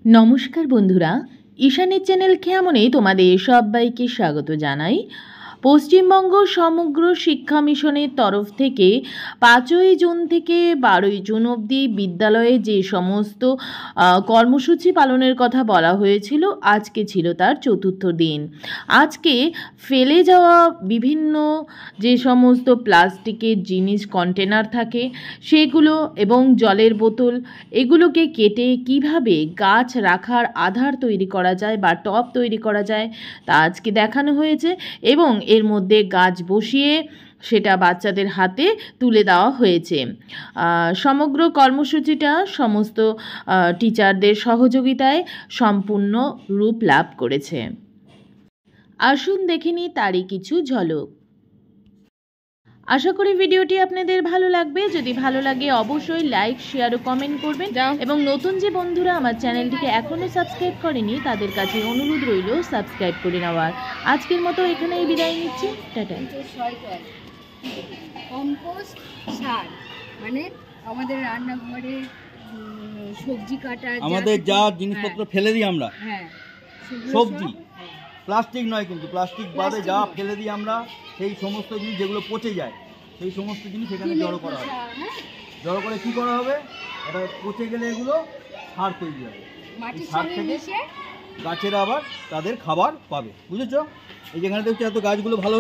নমস্কার বন্ধুরা, ঈশানের চ্যানেল কেমনে তোমাদের সবাইকে স্বাগত জানাই। পশ্চিমবঙ্গ সমগ্র শিক্ষা মিশনের তরফ থেকে 5ই জুন থেকে 12ই জুন অবধি বিদ্যালয়ে যে সমস্ত কর্মসূচি পালনের কথা বলা হয়েছিল, আজকে ছিল তার চতুর্থ দিন। আজকে ফেলে যাওয়া বিভিন্ন যে সমস্ত প্লাস্টিকের জিনিস কন্টেনার থাকে সেগুলো এবং জলের বোতল এগুলোকে কেটে কিভাবে গাছ রাখার আধার তৈরি করা যায় বা টব তৈরি করা যায় তা আজকে দেখানো হয়েছে এবং এর মধ্যে গাছ বসিয়ে সেটা বাচ্চাদের হাতে তুলে দেওয়া হয়েছে। সমগ্র কর্মসূচিটা সমস্ত টিচারদের সহযোগিতায় সম্পূর্ণ রূপ লাভ করেছে। আসুন দেখে নিই তারই কিছু ঝলক। আশা করি ভিডিওটি আপনাদের ভালো লাগবে। যদি ভালো লাগে অবশ্যই লাইক, শেয়ার ও কমেন্ট করবেন এবং নতুন যে বন্ধুরা আমার চ্যানেলটিকে এখনও সাবস্ক্রাইব করেনি তাদের কাছে অনুরোধ রইল সাবস্ক্রাইব করে নেওয়ার। আজকের মতো এখানেই বিদায় নিচ্ছি, টাটা। কম্পোস্ট সার মানে আমাদের রান্নাঘরে সবজি কাটা, আমাদের যা জিনিসপত্র ফেলে দিই আমরা, সবজি প্লাস্টিক নয় কিন্তু প্লাস্টিক বাদে যা ফেলে দিই আমরা, সেই সমস্ত জিনিস যেগুলো পচে যায় সেই সমস্ত জিনিস এখানে জড়ো করা হবে। জড়ো করে কী করা হবে, এটা পচে গেলে এগুলো সার তৈরি হবে। সার থেকে গাছেরা আবার তাদের খাবার পাবে। বুঝেছো? এই যেখানে দেখছো এত গাছগুলো ভালো